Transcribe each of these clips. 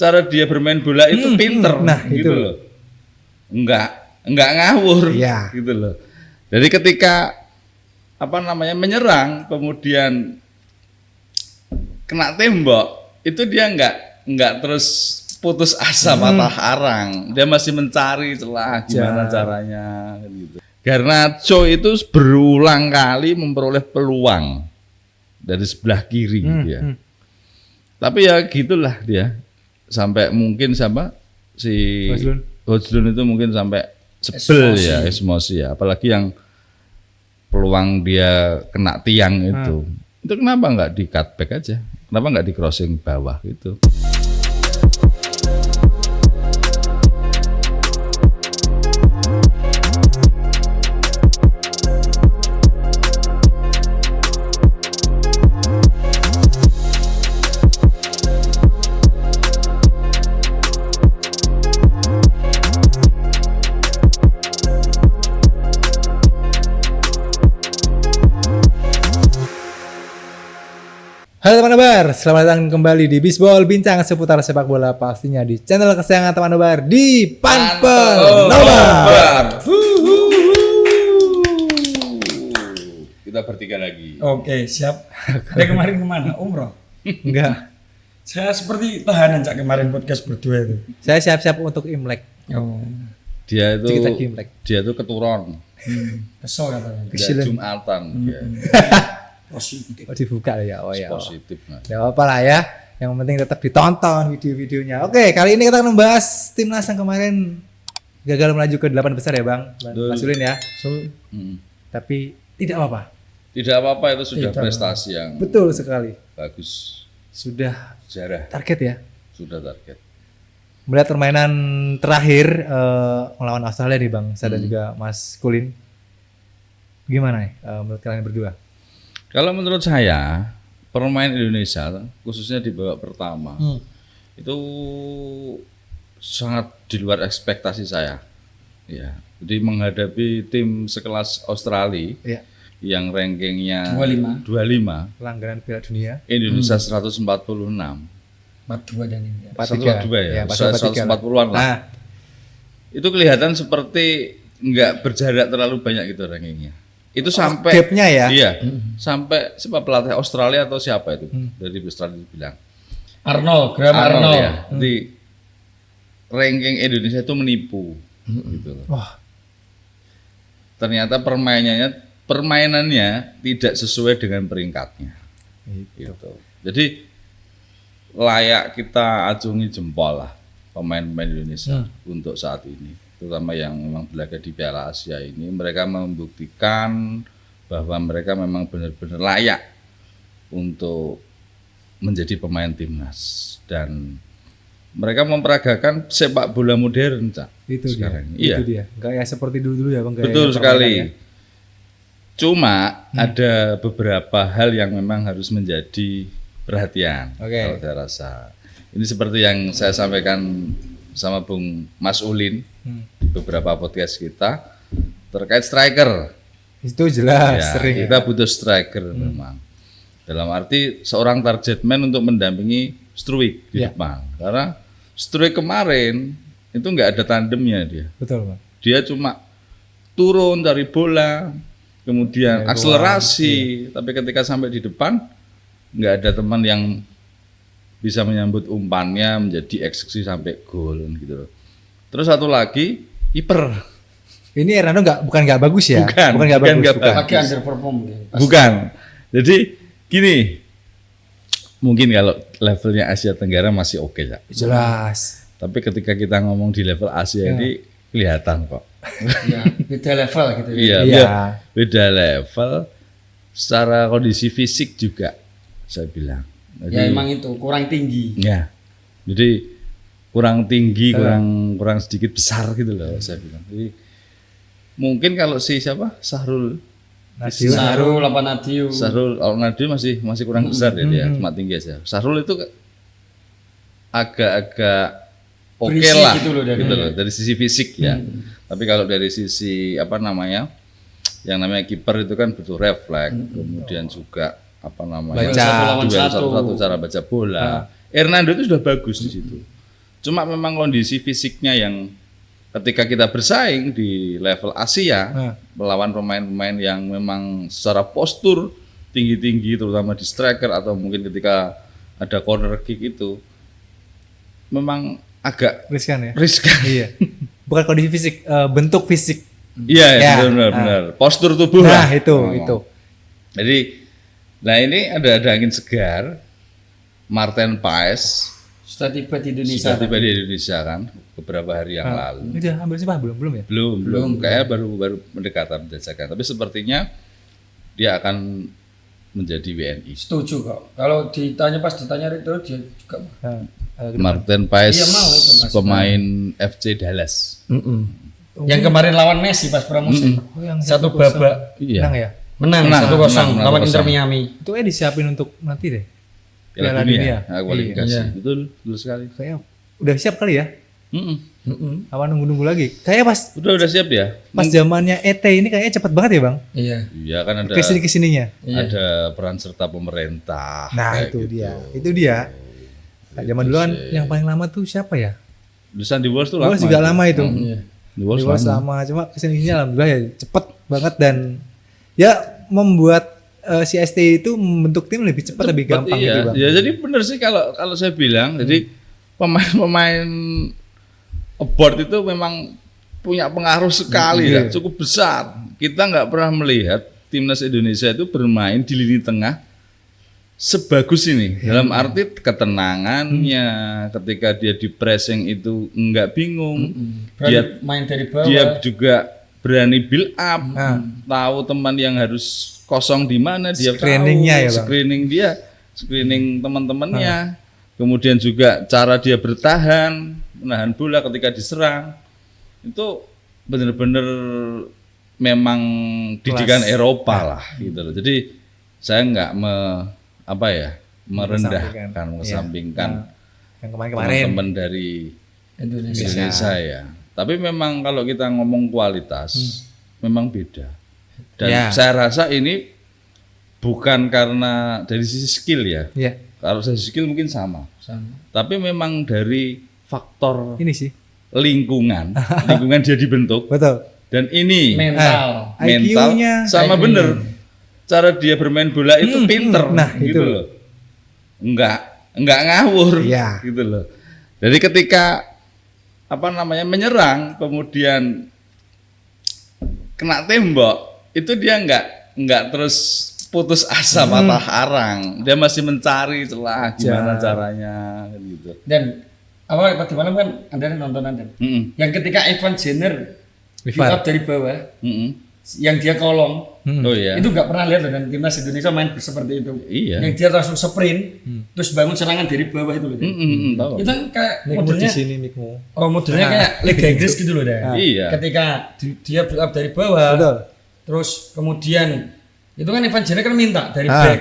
cara dia bermain bola itu pinter, gitu loh. Enggak ngawur, gitu loh. Jadi ketika menyerang kemudian kena tembok, itu dia enggak terus putus asa patah arang. Dia masih mencari celah gimana caranya gitu. Garnacho itu berulang kali memperoleh peluang dari sebelah kiri dia. Tapi ya gitulah dia. Sampai mungkin si Hojlun itu mungkin sampai sebel emosi ya. Apalagi yang peluang dia kena tiang itu kenapa nggak di cutback aja? Kenapa nggak di crossing bawah gitu? Halo teman nobar, selamat datang kembali di Bisbol, bincang seputar sepak bola pastinya di channel kesayangan teman nobar di Panpel Nobar. Kita bertiga lagi. Oke, siap. Dari kemarin kemana? Umroh? Enggak. Saya seperti tahanan Cak kemarin podcast berdua itu. Saya siap-siap untuk Imlek. Dia itu Imlek. Dia itu keturun. Kesel katanya. Dia Jumatan. Positif. Dibuka ya, Positif. Ya apa lah ya. Yang penting tetap ditonton video-videonya. Oke, kali ini kita akan membahas timnas yang kemarin gagal melaju ke 8 besar ya Bang. Mas Ulin ya. Tapi tidak apa-apa. Tidak apa-apa, itu sudah prestasi yang betul sekali. Bagus. Sudah sejarah. Target ya. Sudah target. Melihat permainan terakhir melawan Australia nih Bang, saya dan juga Mas Kulin. Gimana nih menurut kalian berdua? Kalau menurut saya, permain Indonesia khususnya di babak pertama itu sangat di luar ekspektasi saya. Ya, jadi menghadapi tim sekelas Australia yang rankingnya 25, langganan Piala Dunia, Indonesia 146. 42 dan ini. 42 ya, 140-an lah. Nah, itu kelihatan seperti nggak berjarak terlalu banyak gitu rankingnya. Itu sampai gapnya ya? Iya, sampai siapa pelatih Australia atau siapa itu dari Australia bilang Graham Arnold. Ya. Jadi ranking Indonesia itu menipu, gitu loh. Wah. Ternyata permainannya tidak sesuai dengan peringkatnya. Gitu. Jadi layak kita acungi jempol lah pemain-pemain Indonesia untuk saat ini. Terutama yang memang berlaga di Piala Asia ini, mereka membuktikan bahwa mereka memang benar-benar layak untuk menjadi pemain timnas dan mereka memperagakan sepak bola modern, Cak. Itu sekarang. Dia. Itu dia. Enggak ya seperti dulu-dulu ya, Bang. Betul sekali. Ya. Cuma ada beberapa hal yang memang harus menjadi perhatian. Kalau saya rasa. Ini seperti yang saya sampaikan sama Bung Mas Ulin di beberapa podcast kita terkait striker. Itu jelas sering. Kita butuh striker memang. Dalam arti seorang target man untuk mendampingi Struijk di depan. Karena Struijk kemarin itu nggak ada tandemnya dia. Betul, Bang. Dia cuma turun dari bola, kemudian akselerasi, tapi ketika sampai di depan nggak ada teman yang bisa menyambut umpannya menjadi eksekusi sampai gol gitu loh. Terus satu lagi kiper. Ini Hernando bukan nggak bagus ya? Bukan nggak bagus. Lagi underperform. Bukan. Jadi gini, mungkin kalau levelnya Asia Tenggara masih oke ya. Jelas. Tapi ketika kita ngomong di level Asia ini kelihatan kok. Ya, beda level gitu. Iya. Beda level. Secara kondisi fisik juga saya bilang. Jadi, ya emang itu kurang tinggi. Ya, jadi kurang tinggi, kurang sedikit besar gitu loh saya bilang. Jadi mungkin kalau si siapa Sahrul Nadiu masih kurang besar ya dia, cuma tinggi aja. Sahrul itu agak-agak oke lah gitu loh dari sisi fisik ya. Tapi kalau dari sisi yang namanya kiper itu kan butuh refleks, kemudian juga duel satu cara baca bola. Hernando itu sudah bagus di situ. Cuma memang kondisi fisiknya yang ketika kita bersaing di level Asia melawan pemain-pemain yang memang secara postur tinggi-tinggi terutama di striker atau mungkin ketika ada corner kick itu memang agak Riskan ya. riskan. Iya. Bukan kondisi fisik, bentuk fisik. Iya, Ya. benar. Postur tubuh Nah, lah. itu. Jadi, nah ini ada angin segar. Martin Paes Sudah tiba di sudah Indonesia. tiba di Indonesia kan beberapa hari yang lalu. Udah ambil sih Pak, belum ya? Belum. Kayak baru mendekatan menjajakan. Tapi sepertinya dia akan menjadi WNI. Setuju kok. Kalau ditanya itu dia juga. Martin Paes Iya, mau itu, Mas. pemain FC Dallas. Yang kemarin lawan Messi pas pramusim. Oh, yang Satu 1-0. babak Menang ya? menang Menang, 1-0 menang, lawan 1-0. Inter Miami. Itu disiapin untuk nanti deh. Piala Dunia. Kualifikasi. Iya. Betul sekali. Kayaknya udah siap kali ya? Mm-mm. Apa nunggu-nunggu lagi? Kayaknya Udah siap dia. pas zamannya ET ini kayaknya cepet banget ya Bang? Iya. Iya kan ada Kesini-kesininya. ada peran serta pemerintah. Nah kayak itu gitu. dia. Nah, zaman dulu kan yang paling lama tuh siapa ya? Dusan di Wolves tuh lama. Wolves juga lama itu. Iya. Di Wolves Di Wolves lama, cuma kesini-sini alhamdulillah ya cepet banget dan ya membuat si ST itu membentuk tim lebih cepat, lebih gampang iya. gitu Bang. Ya jadi benar sih kalau saya bilang, jadi pemain-pemain abroad itu memang punya pengaruh sekali ya, cukup besar. Kita nggak pernah melihat timnas Indonesia itu bermain di lini tengah sebagus ini. Dalam arti ketenangannya, ketika dia di pressing itu nggak bingung, dia Main dari bawah. dia juga berani build up, tahu teman yang harus kosong di mana, dia Screeningnya tahu, ya, Bang? screening dia, screening teman-temannya, kemudian juga cara dia bertahan, menahan bola ketika diserang, itu benar-benar memang didikan Eropa lah, gitu loh. Jadi saya nggak merendahkan, mengesampingkan Yang kemarin-kemarin. teman-teman dari Indonesia ya. Tapi memang kalau kita ngomong kualitas, memang beda. Dan saya rasa ini bukan karena dari sisi skill ya. Iya. Kalau dari sisi skill mungkin sama. Tapi memang dari faktor Ini sih. lingkungan dia dibentuk. Betul. Dan ini mental. mental IQ-nya. sama bener. Cara dia bermain bola itu pinter, Nah, gitu itu. loh. Enggak ngawur, Iya. gitu loh. Jadi ketika menyerang kemudian kena tembok itu dia enggak terus putus asa patah arang, dia masih mencari celah gimana caranya gitu. Dan tadi malam kan Anda nonton Anda. Yang ketika Evan Jenner build up dari bawah, yang dia kolong, Oh iya. itu nggak pernah lihat loh, dan timnas Indonesia main seperti itu. Iya. Yang dia langsung sprint, terus bangun serangan dari bawah itu loh. Tahu. Itu kan kayak Mikmu di modelnya, sini mikmu. modelnya kayak Liga Inggris gitu loh dah. Iya. Ketika dia build up dari bawah, Betul. terus kemudian itu kan Evan Jenner kan minta dari back.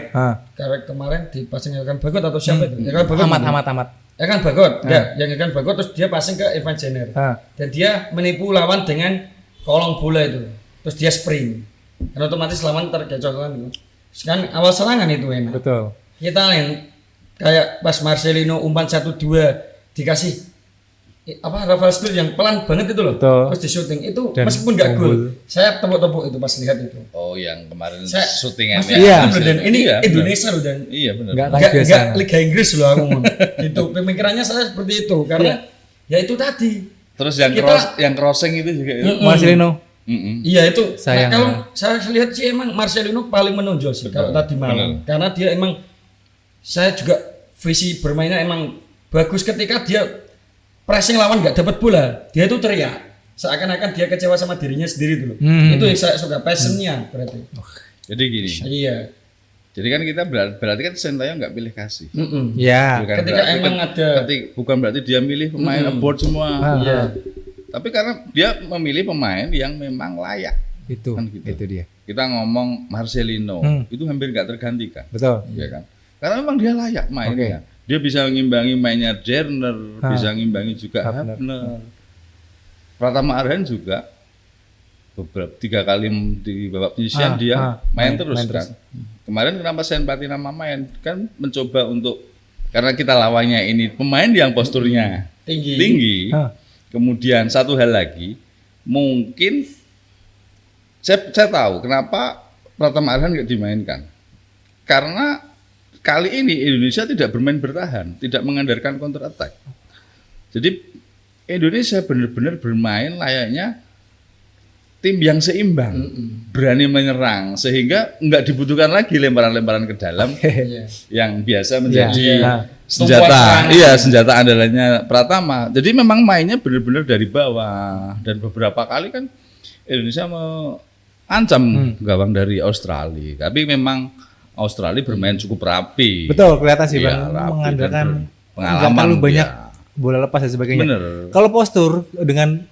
Karena kemarin di passing Elkan Bagot atau siapa itu? Elkan Bagot. Amat. Elkan Bagot, yang Elkan Bagot terus dia passing ke Evan Jenner. Dan dia menipu lawan dengan kolong bola itu. Terus dia sprint. Karena otomatis lawan terkecoh kan itu. Kan awal serangan itu enak. Betul. Kita yang kayak pas Marcelino umpan 1-2 dikasih Rafael Struij yang pelan banget itu loh. Betul. Terus di syuting itu Dan meskipun nggak gol, unggul. saya tepuk-tepuk itu pas lihat itu. Oh, yang kemarin Saya syutingannya. maksudnya Iya. bener, dan ini Iya, bener. Indonesia loh, dan Iya benar. Enggak kayak biasa. nggak Liga Inggris loh aku ngomong. Itu pemikirannya saya seperti itu karena ya itu tadi. Terus yang crossing itu juga ya. Marcelino. Iya itu. Sayang. Nah, kalau saya lihat sih emang Marcelino paling menonjol sih kalau tadi malam. Karena dia emang, saya juga visi bermainnya emang bagus ketika dia pressing lawan nggak dapat bola, dia itu teriak. Seakan-akan dia kecewa sama dirinya sendiri dulu. Itu yang saya suka, passionnya berarti. Jadi gini. Iya. Jadi kan kita berarti kan Sintayong nggak pilih kasih. Ya. Bukan Ketika berarti emang ada- bukan berarti dia milih pemain abroad semua. Iya. Tapi karena dia memilih pemain yang memang layak. Itu. Kan gitu. Itu dia. Kita ngomong Marcelino, itu hampir nggak tergantikan. Betul. Ya kan? Karena memang dia layak mainnya. Dia bisa ngimbangi mainnya Jerner, bisa ngimbangi juga Hafner. Pratama Arhan juga beberapa 3 kali di babak penyisian dia main terus kan. Kemarin kenapa Sen Patinama main kan mencoba untuk karena kita lawannya ini pemain yang posturnya tinggi. Kemudian satu hal lagi, mungkin saya tahu kenapa Pratama Arhan nggak dimainkan. Karena kali ini Indonesia tidak bermain bertahan, tidak mengandalkan counter attack. Jadi Indonesia benar-benar bermain layaknya tim yang seimbang, berani menyerang, sehingga nggak dibutuhkan lagi lemparan-lemparan ke dalam yang biasa menjadi senjata andalannya Pratama. Jadi memang mainnya benar-benar dari bawah, dan beberapa kali kan Indonesia mengancam gawang dari Australia. Tapi memang Australia bermain cukup rapi. Betul, kelihatan sih Bang, rapi mengandalkan pengalaman terlalu banyak ya. Bola lepas dan sebagainya. Bener. Kalau postur dengan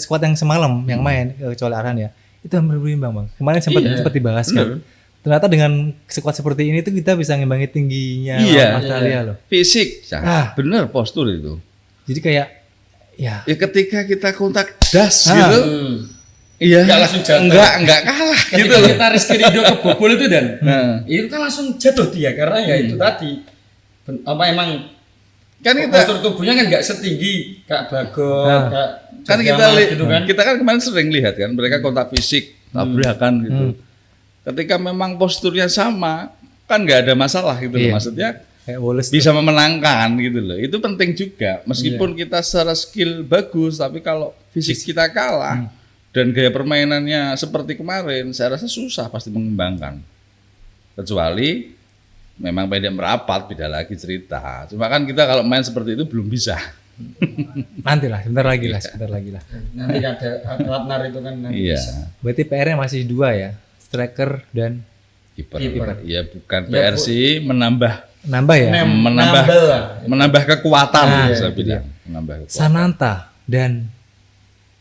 skuad yang semalam yang main kecuali Arhan ya, itu hampir berimbang Bang. Kemarin sempat dibahas kan. Ternyata dengan skuad seperti ini tuh kita bisa ngimbangi tingginya Australia loh. Fisik, bener postur itu. Jadi kayak ya ketika kita kontak das gitu, nggak langsung jatuh. Enggak kalah Ketika gitu loh. kita Rizky Ridho kebobol itu dan itu kan langsung jatuh dia karena ya itu tadi emang Kan postur tubuhnya kan nggak setinggi Kak Bagong, kan gitu kan. kita kan kemarin sering lihat kan mereka kontak fisik, tabrakan gitu. Ketika memang posturnya sama, kan nggak ada masalah gitu loh. Maksudnya kayak Wallace bisa memenangkan gitu loh. Itu penting juga. Meskipun kita secara skill bagus, tapi kalau fisik kita kalah dan gaya permainannya seperti kemarin, saya rasa susah pasti mengembangkan. Kecuali memang pendek merapat, beda lagi cerita. Cuma kan kita kalau main seperti itu belum bisa. nanti lah, sebentar lagi lah. Nanti ada Ratnar itu kan nanti bisa. Berarti PR-nya masih 2 ya, striker dan kiper. Iya, bukan PR sih, menambah ya. Menambah kekuatan saya bilang. Menambah kekuatan. Sananta dan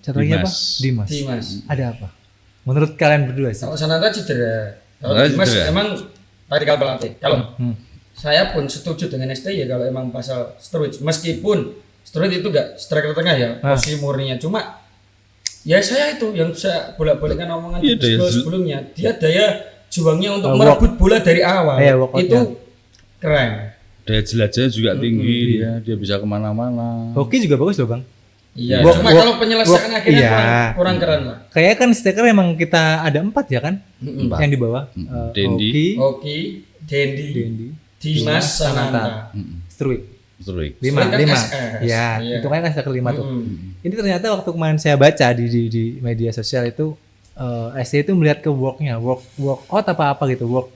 satu lagi apa? Dimas. Ada apa? Menurut kalian berdua sih? Kalau Sananta cedera. Kalau Dimas emang radikal pelatih. Kalau saya pun setuju dengan STY ya kalau emang pasal Sturridge. Meskipun Sturridge itu enggak striker tengah ya, posisi murninya. Cuma ya saya itu yang saya bolak-balikkan omongan sebelumnya. Dia daya juangnya untuk merebut bola dari awal. Itu keren. Daya jelajahnya juga tinggi, dia bisa kemana-mana. Hoki juga bagus loh Bang. Iya, cuma kalau penyelesaian akhirnya kurang keren lah. Kayaknya kan striker emang kita ada 4 ya kan? Yang di bawah. Hoki, Dendi, Dimas, Sananta, Sturridge. 5. Ya, itu kan striker 5 tuh. Ini ternyata waktu kemarin saya baca di media sosial itu SC itu melihat ke work out apa gitu, work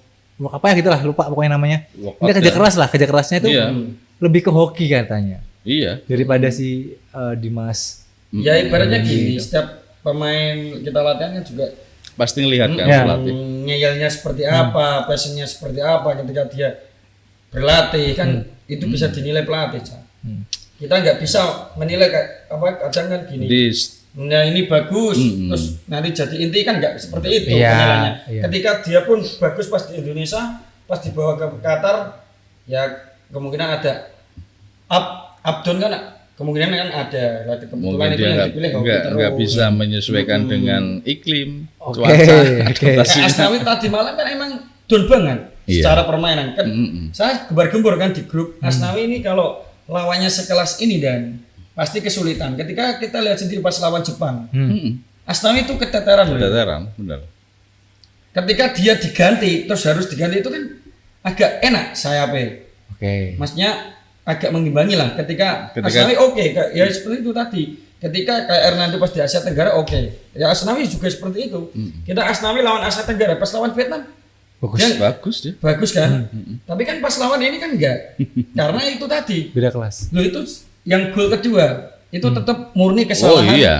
apa ya gitulah, lupa pokoknya namanya. Ini kerja kerasnya itu lebih ke hoki katanya. Iya. Daripada si Dimas. Ya ibaratnya gini, setiap pemain kita latihan kan juga pasti ngelihat kan pelatih. Ngeyelnya seperti apa, passionnya seperti apa ketika dia berlatih kan itu bisa dinilai pelatih. Kita nggak bisa menilai kayak apa kadang kan gini. Nah ini bagus, terus nanti jadi inti kan nggak seperti itu penilaiannya. Ketika dia pun bagus pas di Indonesia, pas dibawa ke Qatar, ya kemungkinan ada Abdon kan kemungkinan kan ada. Kebetulan itu yang dipilih nggak bisa menyesuaikan dengan iklim, cuaca. Asnawi tadi malam kan emang down banget secara permainan kan. Saya gembar-gembor kan di grup Asnawi ini kalau lawannya sekelas ini dan pasti kesulitan. Ketika kita lihat sendiri pas lawan Jepang, Asnawi itu keteteran, benar. Ketika dia diganti, terus harus diganti itu kan agak enak sayapnya. Maksudnya agak mengimbangi lah. Ketika Asnawi ya seperti itu tadi. Ketika kayak Hernando pas di Asia Tenggara ya Asnawi juga seperti itu. Kita Asnawi lawan Asia Tenggara, pas lawan Vietnam bagus kan. Tapi kan pas lawan ini kan enggak. Karena itu tadi beda kelas. Loh itu yang gol kedua itu tetap murni kesalahan. Oh iya.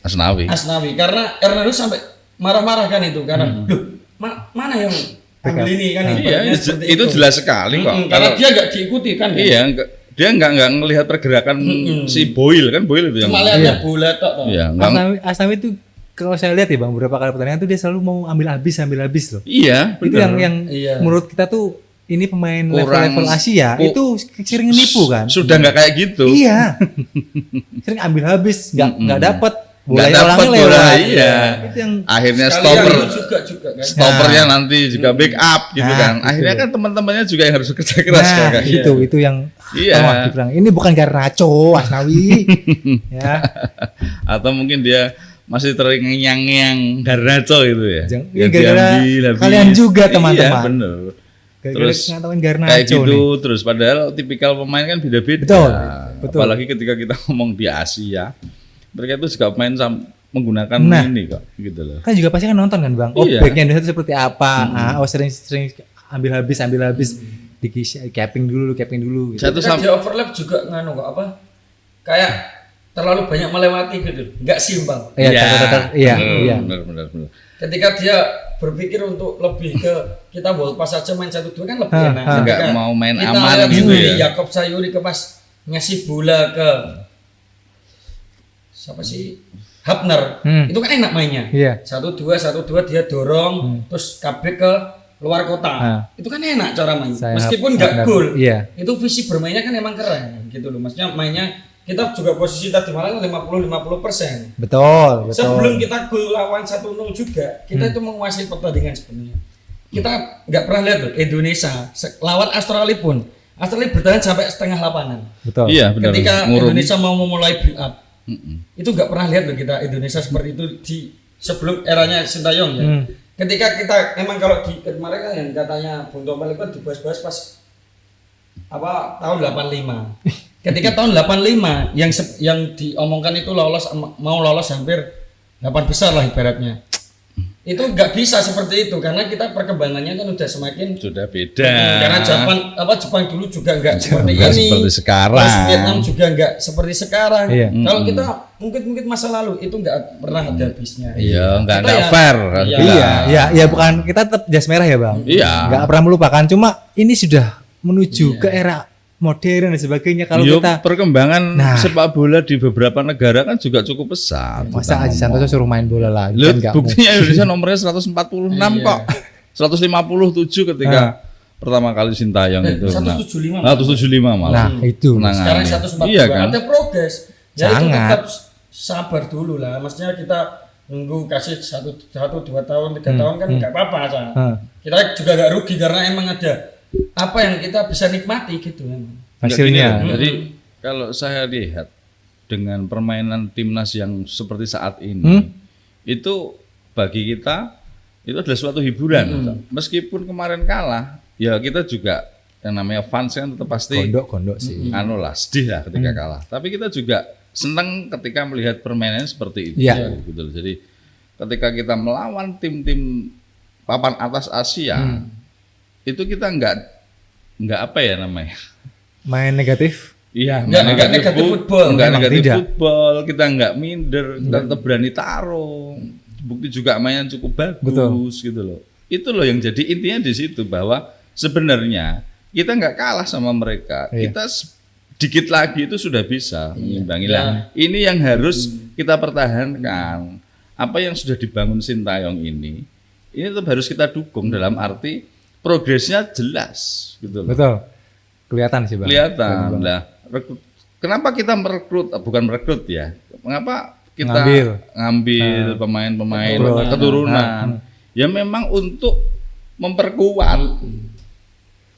Asnawi. Karena Hernando sampai marah-marah kan itu karena loh mana yang ambil ini kan itu jelas sekali kok. Karena dia enggak diikuti kan. Iya, dia enggak ngelihat pergerakan si Boyle itu yang. Cuma lihatnya bola tok. Iya, Asnawi itu kalau saya lihat ya Bang, beberapa kali pertandingan tuh dia selalu mau ambil habis loh. Iya, itu yang menurut kita tuh ini pemain level Asia itu sering nipu kan. Sudah enggak kayak gitu. Iya. Sering ambil habis, enggak dapat. nggak bolanya dapat orangnya bola, lewat. iya. Itu yang Akhirnya Sekalian stopper juga kan. stoppernya nanti juga backup gitu Nah, kan. gitu. Akhirnya kan teman-temannya juga yang harus bekerja keras nah, kan. itu yang Iya. wah, dibilang, ini bukan Garnacho, Asnawi. Ya. Atau mungkin dia masih terngiang-ngiang Garnacho gitu ya. Jangan- Ya ini gara-gara diambil habis. kalian juga, Iya, teman-teman. bener. Gara-gara Terus ngatain Garnacho kayak gitu nih. terus padahal tipikal pemain kan beda-beda. Betul, betul. Apalagi ketika kita ngomong di Asia, mereka itu juga main menggunakan Nah. ini kok gitu loh. Kan juga pasti kan nonton kan bang. Oh Iya. backnya Indonesia itu seperti apa? Oh sering ambil habis di capping dulu. Gitu. Satu Ketika sama dia overlap juga nganu kok apa? Kayak terlalu banyak melewati gitu. Enggak simbang. Iya. benar. Ketika dia berpikir untuk lebih ke kita ball pass saja main 1-2 kan lebih enak. Nggak Ketika mau main kita aman lihat gitu di ya. Yakob Sayuri ke pas ngasih bola ke siapa sih? Hapner. Itu kan enak mainnya. Iya. 1-2 dia dorong terus kabek ke luar kota. Itu kan enak cara main. Saya Meskipun nggak Hapner. gol. Iya. Itu visi bermainnya kan emang keren gitu loh. Maksudnya mainnya kita juga posisi tadi malam 50-50%. Betul. Sebelum kita gol lawan 1-0 juga, kita itu menguasai pertandingan sebenarnya. Kita nggak pernah lihat loh Indonesia lawan Australia pun. Australia bertahan sampai setengah lapangan. Betul. Iya, benar. Ketika Ngurung. Indonesia mau memulai build up, itu nggak pernah lihat loh kita Indonesia seperti itu di sebelum eranya Sintayong ya. Ketika kita emang kalau di kemarin kan yang katanya Bung Tompel itu dibahas-bahas pas apa tahun 85. Ketika tahun 85 yang diomongkan itu mau lolos hampir 8 besar lah ibaratnya. Itu nggak bisa seperti itu karena kita perkembangannya kan udah semakin sudah beda. karena Jepang dulu juga nggak seperti Nggak ini. seperti sekarang. Terus Vietnam juga nggak seperti sekarang. Iya. Kalau kita mungkin masa lalu itu nggak pernah ada habisnya. Iya, nggak Kita fair. Iya, bukan kita tetap jas merah ya bang. Iya. Nggak pernah melupakan. Cuma ini sudah menuju ke era modern dan sebagainya. Kalau Yo, kita perkembangan Nah. sepak bola di beberapa negara kan juga cukup pesat. masa Kita Aji ngomong. Santoso suruh main bola lagi Loh, kan nggak buktinya Indonesia nomornya 146 kok. 157 ketika pertama kali Sintayong itu. 175. 175 malah. Nah itu. Menangannya. Sekarang 142 Iya kan? ada progres. Ya itu Sangat. tetap sabar dulu lah. Maksudnya kita nunggu kasih 1, 2 tahun, 3 tahun kan nggak apa-apa Sa. Kita juga nggak rugi karena emang ada apa yang kita bisa nikmati gitu emang. Nggak gini Hasilnya. loh. Jadi kalau saya lihat dengan permainan timnas yang seperti saat ini, itu bagi kita itu adalah suatu hiburan. Meskipun kemarin kalah, ya kita juga yang namanya fans kan tetap pasti Gondok sih. anu lah, sedih lah ketika kalah. Tapi kita juga senang ketika melihat permainan seperti itu. Iya. Gitu loh. Jadi ketika kita melawan tim-tim papan atas Asia, itu kita nggak apa ya namanya? Main negatif. Iya, Nggak negatif football. Nggak Memang negatif tidak. football, kita nggak minder, kita tetap berani taruh. Bukti juga mainan cukup bagus gitu loh. Itu loh yang jadi intinya di situ bahwa sebenarnya kita nggak kalah sama mereka. Iya. Kita dikit lagi itu sudah bisa mengimbangi. Iya. Lah, ini yang harus kita pertahankan. Apa yang sudah dibangun Sintayong ini tetap harus kita dukung dalam arti progresnya jelas gitu loh. Betul. Kelihatan sih bang. Kelihatan lah. Kenapa kita bukan merekrut ya? Mengapa kita ngambil pemain-pemain keturunan? Ya memang untuk memperkuat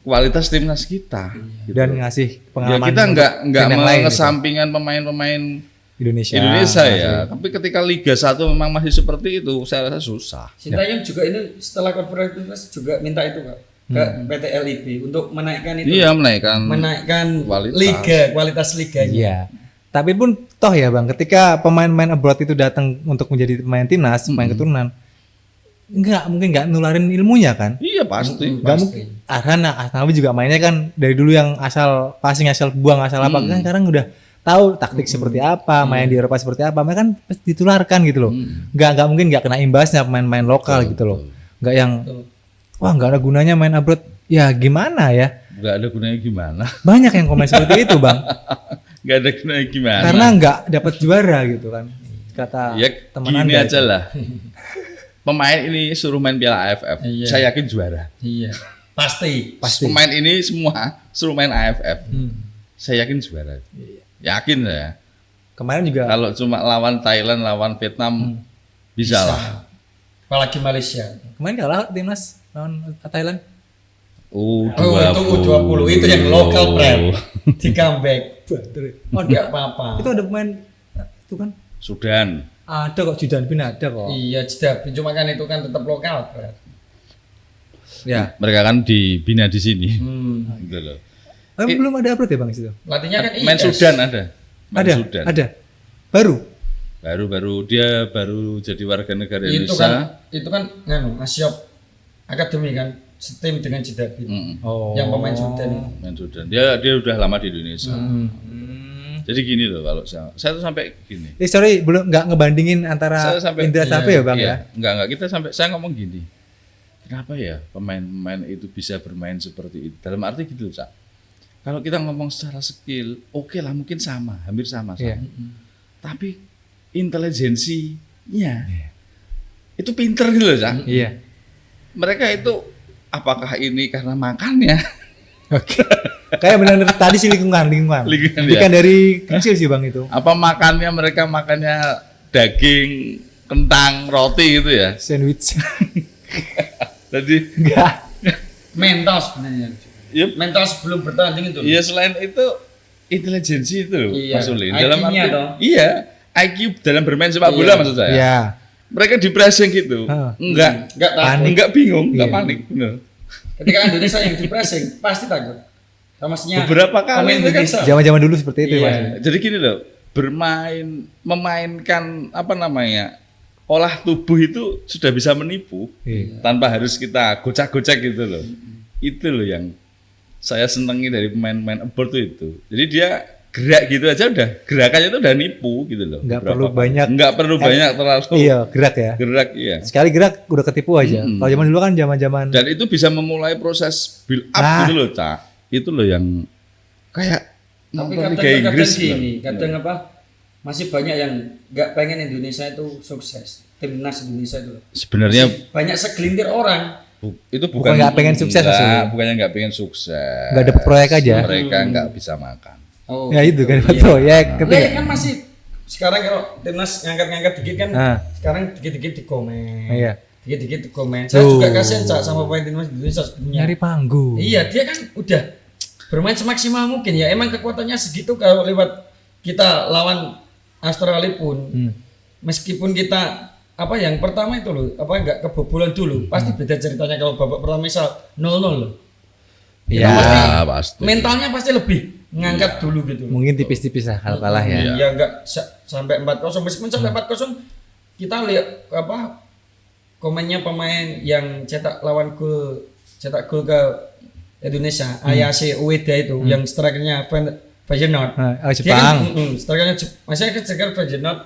kualitas timnas kita. Gitu. Dan ngasih Ya pengalaman. kita untuk nggak tim yang lain gitu. mengesampingkan pemain-pemain Indonesia. ya. Tapi ketika Liga 1 memang masih seperti itu, saya rasa susah. Sintayong juga ini setelah konferensi pers juga minta itu Kak ke PT LIB untuk menaikkan itu. Iya, menaikkan kualitas liganya. Iya. Tapi pun toh ya bang, ketika pemain-pemain abroad itu datang untuk menjadi pemain timnas, pemain keturunan, mungkin nggak nularin ilmunya kan? Iya pasti. Nggak mungkin. Karena Asnawi juga mainnya kan dari dulu yang asal passing, asal buang, asal apa kan sekarang udah tahu taktik seperti apa, main di Eropa seperti apa, mereka kan pasti ditularkan gitu loh. Nggak mungkin nggak kena imbasnya pemain-pemain lokal gitu loh. Nggak yang wah nggak ada gunanya main abroad. Ya gimana ya? Nggak ada gunanya gimana? Banyak yang komen seperti itu bang. Nggak ada gunanya gimana? Karena nggak dapat juara gitu kan. Kata ya teman gini Anda. aja lah. Pemain ini suruh main Piala AFF, Iya. saya yakin juara. Iya. Pasti. Pemain ini semua suruh main AFF, saya yakin juara. Yakin saya. Kemarin juga Kalau cuma lawan Thailand, lawan Vietnam bisa lah. Apalagi Malaysia. kemarin kalah timnas lawan Thailand. Oh, itu U20 itu yang lokal brand di comeback. Oh, enggak apa-apa. Itu ada pemain itu kan Sudan. ada kok Jidan Bin ada kok. Iya, Jeddah. Cuma kan itu kan tetap lokal, Bro. Ya. Mereka kan dibina di sini. Gitu loh. Belum ada upload ya Bang situ? Latihnya kan Main IS. Sudan ada. Main Ada. Sudan. Ada. Baru. Baru dia baru jadi warga negara Itu Indonesia. kan nganu Asyop Academy kan setim dengan Jeddah Bin. Oh. Yang pemain Sudan itu. Main Sudan. Dia udah lama di Indonesia. Jadi gini loh kalau saya tuh sampai gini. Sorry belum nggak ngebandingin antara Saya sampai Indra Safri ya Bang iya, ya? Enggak saya ngomong gini. Kenapa ya pemain-pemain itu bisa bermain seperti itu? Dalam arti gitu, Cak. Kalau kita ngomong secara skill, oke lah mungkin sama, hampir sama. Iya. Tapi intelijensinya itu pinter gitu loh, Cak. Iya. Mereka itu apakah ini karena makannya? Oke. Kayak benar tadi sih lingkungan. Lingkungan, Bukan dari kecil sih Bang itu. Apa mereka makannya daging, kentang, roti gitu ya? Sandwich. Jadi Enggak. Mental sebenarnya. Yep. Mental sebelum bertanding itu. Iya selain itu intelijensi itu loh, Iya, Mas Ulin. Dalam IQ-nya arti, dong. iya, IQ dalam bermain sepak bola Iya. maksud saya. Iya. Mereka di pressing gitu, enggak takut. enggak bingung, enggak Iya. panik, bener. Ketika Indonesia yang di pressing pasti takut. Maksudnya Beberapa kali pemain itu kan- Indonesia. Zaman-zaman dulu seperti itu Iya. Mas. Jadi gini loh, memainkan apa namanya, olah tubuh itu sudah bisa menipu Iya. tanpa harus kita gocek-gocek gitu loh. Itu loh yang saya senangi dari pemain-pemain abroad itu. Jadi dia gerak gitu aja udah, gerakannya itu udah nipu gitu loh. Nggak Beberapa perlu kali. banyak- nggak perlu banyak terlalu Iya, gerak ya. gerak iya. Sekali gerak udah ketipu aja. Kalau zaman dulu kan zaman-zaman Dan itu bisa memulai proses build up Nah. gitu loh, Cak. Itu loh yang kayak Tapi nonton kadang Liga Inggris gini, loh. kadang apa? Masih banyak yang nggak pengen Indonesia itu sukses. Timnas Indonesia itu. Sebenarnya Banyak segelintir orang. itu Bukan nggak pengen sukses enggak, maksudnya. bukannya nggak pengen sukses. Nggak dapet proyek aja. Mereka nggak bisa makan. Oh, ya itu kan iya. betul ya Lah, ketika ya kan masih sekarang kalau timnas ngangkat-ngangkat dikit kan Ah. sekarang dikit-dikit di komen. Iya. Dikit-dikit di komen. Saya Tuh. juga kasihan Cak sama pemain timnas Indonesia sebenarnya. nyari panggung. Iya, dia kan udah bermain semaksimal mungkin ya. Emang kekuatannya segitu kalau lewat kita lawan Australia pun. Meskipun kita apa yang pertama itu loh, apa enggak kebobolan dulu. Pasti beda ceritanya kalau babak pertama misal 0-0 loh. Iya. Ya, pasti. Mentalnya pasti lebih ngangkat dulu gitu. Mungkin tipis-tipis lah kalau kalah ya. Ya enggak sampai 4-0 meskipun sampai 4-0 kita lihat apa komennya pemain yang cetak gol ke Indonesia, Ayase Ueda itu yang strikernya Feyenoord. Nah, Dia Jepang. kan strikernya masih kan striker Feyenoord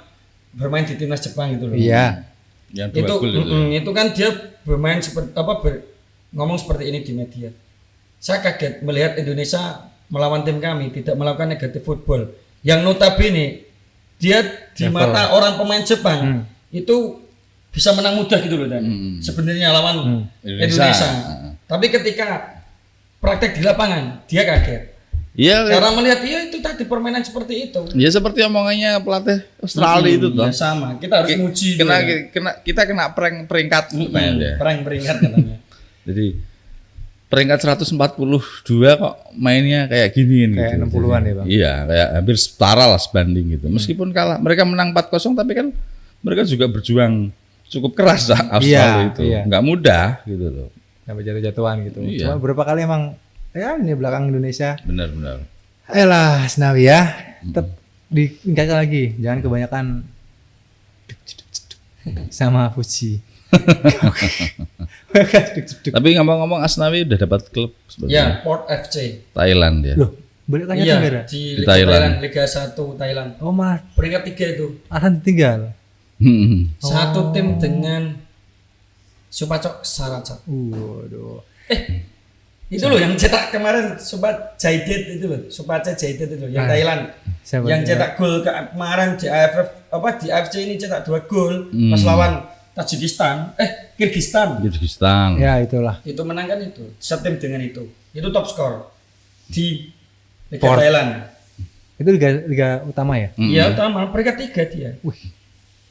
bermain di timnas Jepang itu loh. Iya. Yang dua Itu gol itu. itu kan dia bermain seperti ngomong seperti ini di media. Saya kaget melihat Indonesia melawan tim kami tidak melakukan negatif football. Yang notabene dia di Level. mata orang pemain Jepang itu bisa menang mudah gitu loh dan sebenarnya lawan Indonesia. Indonesia. Tapi ketika praktek di lapangan dia kaget. Iya, Karena melihat itu tadi permainan seperti itu. ya seperti omongannya pelatih Australia itu toh. Ya sama, kita harus muji Kita kena peringkat katanya dia. perang peringkat katanya. Jadi peringkat 142 kok mainnya kayak gini Kayak gitu. 60-an ya, Bang. Iya, kayak hampir setara lah sebanding gitu. Meskipun kalah, mereka menang 4-0 tapi kan mereka juga berjuang cukup keras Australia itu. iya. Nggak mudah gitu loh. Sampai jatuh-jatuhan gitu. Iya. Cuma beberapa kali emang ya ini belakang Indonesia. Benar-benar. Ayolah Senawi ya. Tetap ditingkatkan lagi. Jangan kebanyakan sama Fuji. Tapi ngomong-ngomong Asnawi udah dapat klub Ya, sebenarnya. Port FC. Thailand ya. Loh, balik lagi Iya, Tenggara. di Di Liga Thailand. Thailand, Liga 1 Thailand. Oh malah Peringkat 3 itu. Arhan ditinggal. Satu tim dengan Supacok Saracak. Waduh. Itu loh yang cetak kemarin Supat Jaidet itu loh, Supace Jaidet itu yang Thailand. Siapa Yang itu? cetak gol kemarin di AFF di AFC ini cetak 2 gol pas lawan Tajikistan, Kirgistan. Kyrgyzstan. Ya itulah. Itu menangkan itu, setim dengan itu. Itu top skor di Liga Port. Thailand. Itu liga utama ya? Iya, utama peringkat 3 dia. Wih.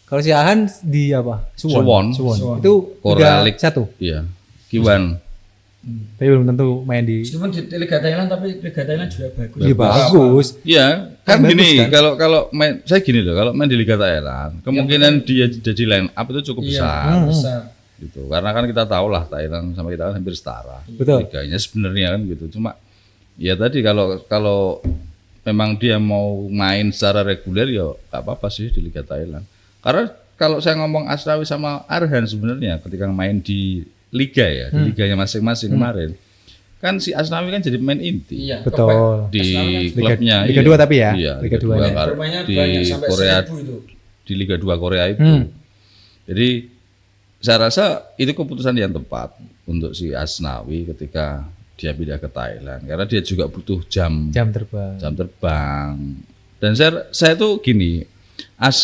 Kalau si Ahan di apa? Suwon. Itu Korea Liga League 1. Iya. Kiwan. Tapi belum tentu main di Meskipun di Liga Thailand tapi Liga Thailand juga bagus. Iya bagus. Iya, kan Bagus, gini, kan? kalau main saya gini loh, kalau main di Liga Thailand, kemungkinan dia jadi line up itu cukup besar. Besar. Gitu. Karena kan kita tahu lah Thailand sama kita kan hampir setara. Betul. Liganya sebenarnya kan gitu. Cuma ya tadi kalau memang dia mau main secara reguler ya nggak apa-apa sih di Liga Thailand. Karena kalau saya ngomong Asnawi sama Arhan sebenarnya ketika main di liga ya, di liganya masing-masing kemarin, kan si Asnawi kan jadi pemain inti Iya. Betul. di Liga- klubnya. Liga iya. 2 tapi ya? Iya, Liga Liga 2 2 -nya. Bermainnya di banyak sampai Korea 1000 itu. di Liga 2 Korea itu. Jadi saya rasa itu keputusan yang tepat untuk si Asnawi ketika dia pindah ke Thailand karena dia juga butuh jam Jam terbang. Dan saya tuh gini,